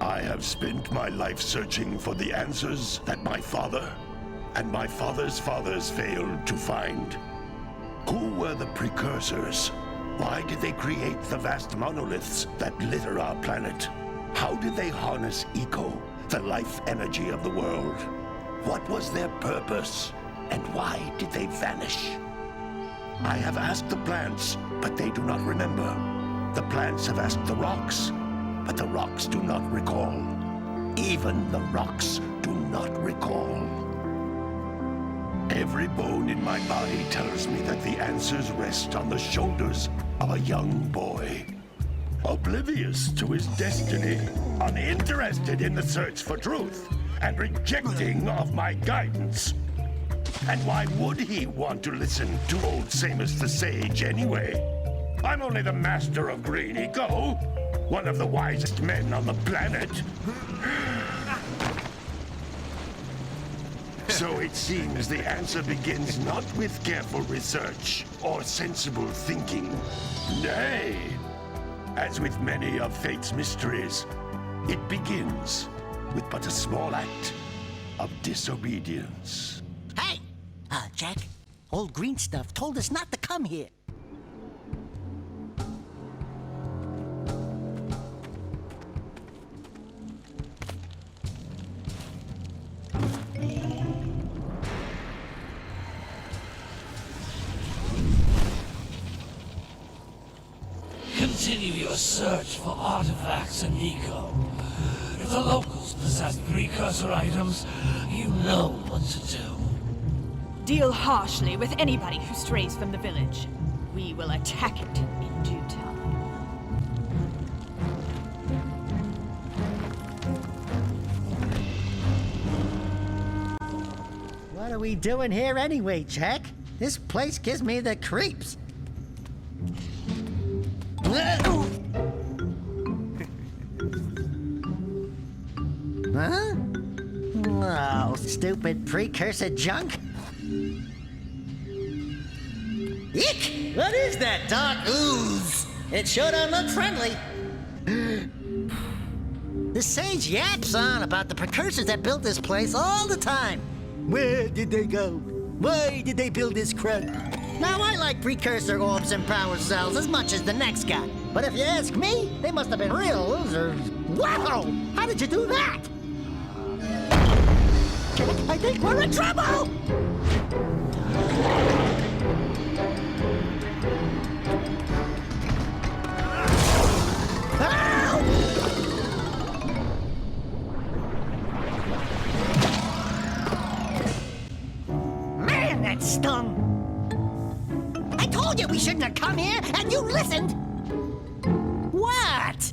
I have spent my life searching for the answers that my father and my father's fathers failed to find. Who were the precursors? Why did they create the vast monoliths that litter our planet? How did they harness eco, the life energy of the world? What was their purpose, and why did they vanish? I have asked the plants, but they do not remember. The plants have asked the rocks, but the rocks do not recall. Even the rocks do not recall. Every bone in my body tells me that the answers rest on the shoulders of a young boy. Oblivious to his destiny, uninterested in the search for truth, and rejecting of my guidance. And why would he want to listen to old Samus the Sage anyway? I'm only the master of green eco, one of the wisest men on the planet. So it seems the answer begins not with careful research or sensible thinking. Nay, as with many of fate's mysteries, it begins with but a small act of disobedience. Hey! Jack, old green stuff told us not to come here. Continue your search for artifacts and eco. If the locals possess precursor items, you know what to do. Deal harshly with anybody who strays from the village. We will attack it in due time. What are we doing here anyway, Jack? This place gives me the creeps. Huh? Oh, stupid precursor junk. Eek! What is that dark ooze? It sure don't look friendly. The sage yaps on about the precursors that built this place all the time. Where did they go? Why did they build this crud? Now, I like precursor orbs and power cells as much as the next guy. But if you ask me, they must have been real losers. Wow! How did you do that? I think we're in trouble! Man, that stung! I told you we shouldn't have come here, and you listened! What?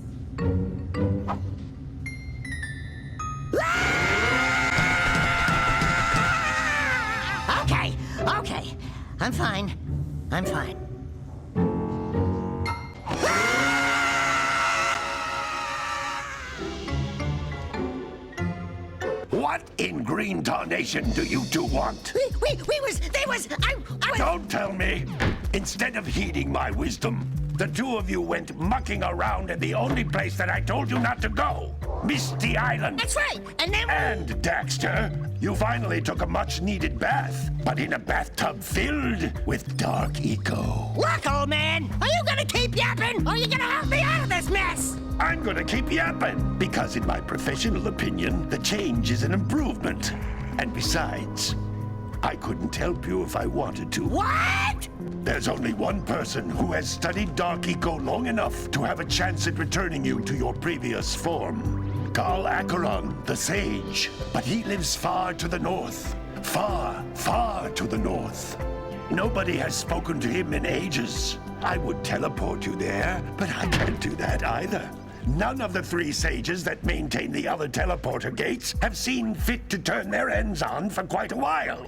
Okay. I'm fine. What in green tarnation do you two want? I Don't tell me! Instead of heeding my wisdom, the two of you went mucking around in the only place that I told you not to go. Misty Island. That's right, and then... And, Daxter, you finally took a much-needed bath, but in a bathtub filled with dark eco. Look, old man, are you gonna keep yapping, or are you gonna help me out of this mess? I'm gonna keep yapping, because in my professional opinion, the change is an improvement. And besides, I couldn't help you if I wanted to. What? There's only one person who has studied dark eco long enough to have a chance at returning you to your previous form. Carl Acheron, the Sage. But he lives far to the north. Far, far to the north. Nobody has spoken to him in ages. I would teleport you there, but I can't do that either. None of the three sages that maintain the other teleporter gates have seen fit to turn their ends on for quite a while.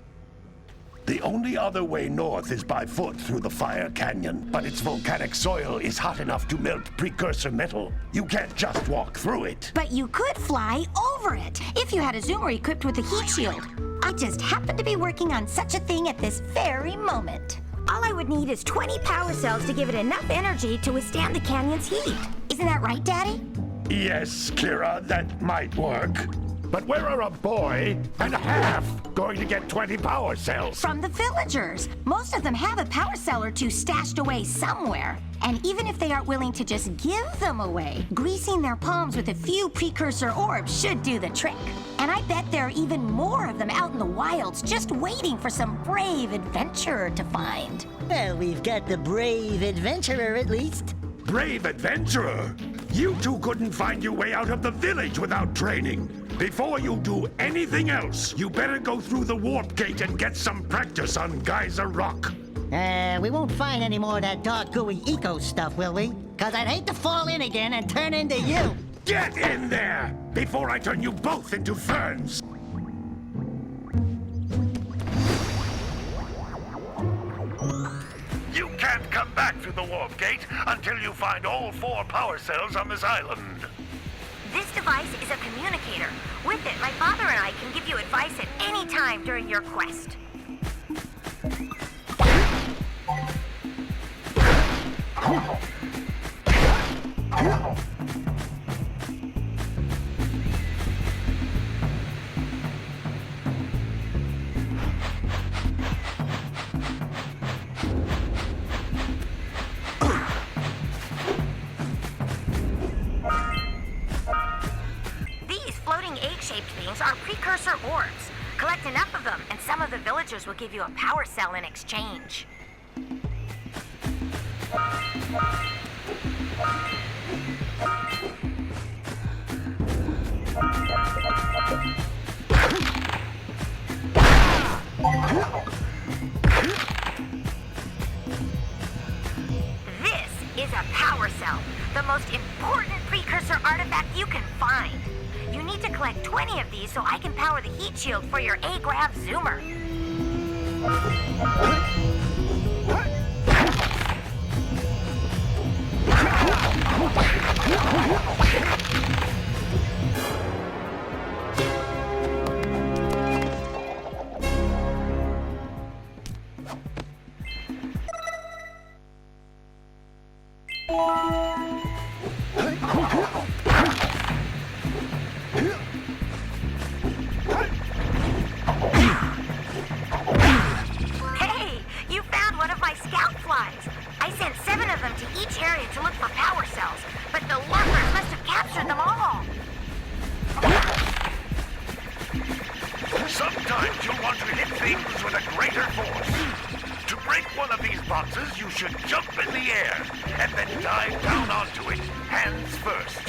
The only other way north is by foot through the Fire Canyon, but its volcanic soil is hot enough to melt precursor metal. You can't just walk through it. But you could fly over it, if you had a zoomer equipped with a heat shield. I just happen to be working on such a thing at this very moment. All I would need is 20 power cells to give it enough energy to withstand the canyon's heat. Isn't that right, Daddy? Yes, Kira, that might work. But where are a boy and a half going to get 20 power cells? From the villagers. Most of them have a power cell or two stashed away somewhere. And even if they aren't willing to just give them away, greasing their palms with a few precursor orbs should do the trick. And I bet there are even more of them out in the wilds just waiting for some brave adventurer to find. Well, we've got the brave adventurer at least. Brave adventurer? You two couldn't find your way out of the village without training. Before you do anything else, you better go through the warp gate and get some practice on Geyser Rock. We won't find any more of that dark gooey eco stuff, will we? 'Cause I'd hate to fall in again and turn into you. Get in there before I turn you both into ferns. You can't come back through the warp gate until you find all 4 power cells on this island. This device is a communicator. With it, my father and I can give you advice at any time during your quest. Egg-shaped things are precursor orbs. Collect enough of them, and some of the villagers will give you a power cell in exchange. This is a power cell, the most important precursor artifact you can find. You need to collect 20 of these so I can power the heat shield for your A-Grav zoomer. Sometimes you'll want to hit things with a greater force. To break one of these boxes, you should jump in the air and then dive down onto it, hands first.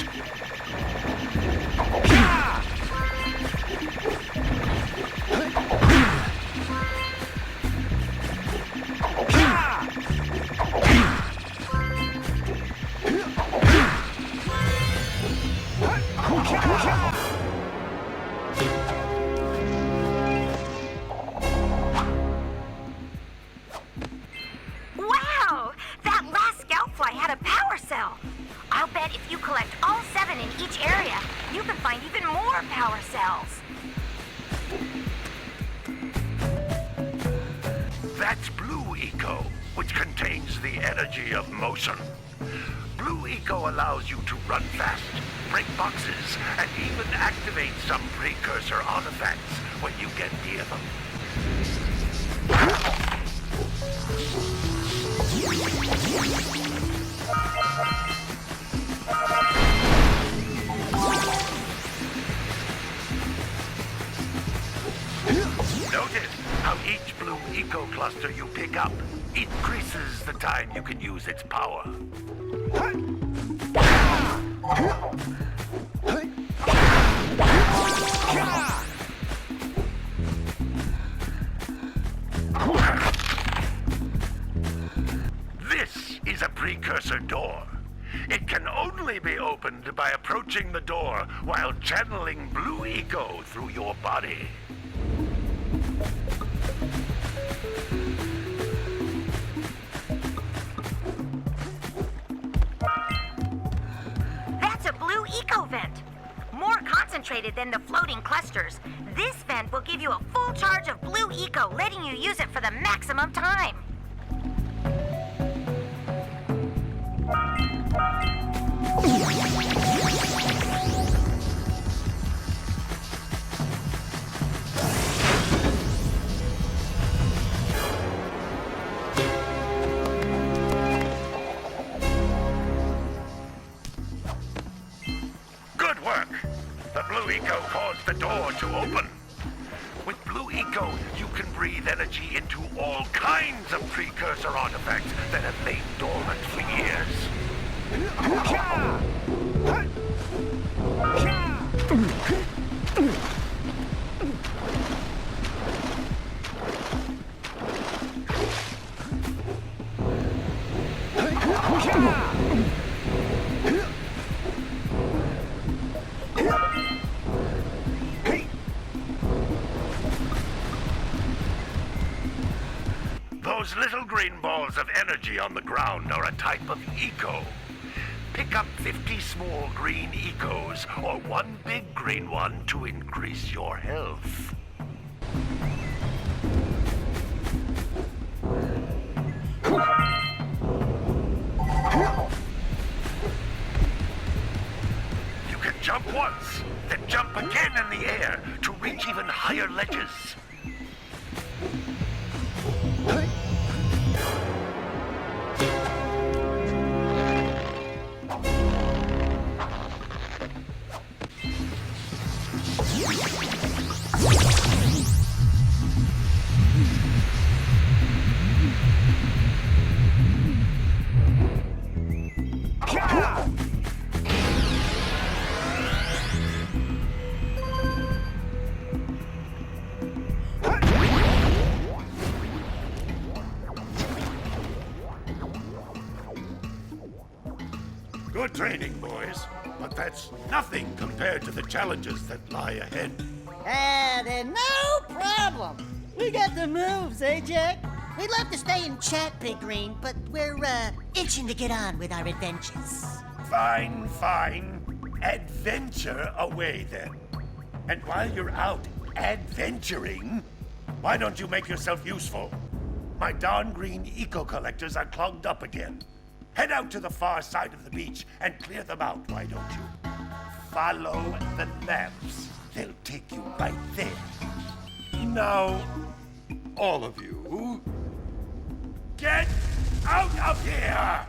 Wow! That last scoutfly had a power cell. I'll bet if you collect all 7 in each area, you can find even more power cells. That's Blue Eco, which contains the energy of motion. Blue Eco allows you to run fast, break boxes, and even activate some precursor artifacts when you get near them. Notice how each Blue Eco cluster you pick up increases the time you can use its power. This is a precursor door. It can only be opened by approaching the door while channeling Blue Eco through your body. That's a Blue Eco vent. More concentrated than the floating clusters. This vent will give you a full charge of Blue Eco, letting you use it for the maximum time. breathe energy into all kinds of precursor artifacts that have lain dormant for years. Those little green balls of energy on the ground are a type of eco. Pick up 50 small green ecos or one big green one to increase your health. You can jump once, then jump again in the air to reach even higher ledges. Good training, boys, but that's nothing compared to the challenges that lie ahead. Then no problem. We got the moves, eh, Jak? We'd love to stay and chat, Big Green, but we're, itching to get on with our adventures. Fine, fine. Adventure away, then. And while you're out adventuring, why don't you make yourself useful? My darn green eco-collectors are clogged up again. Head out to the far side of the beach and clear them out, why don't you? Follow the lamps. They'll take you right there. Now, all of you, get out of here!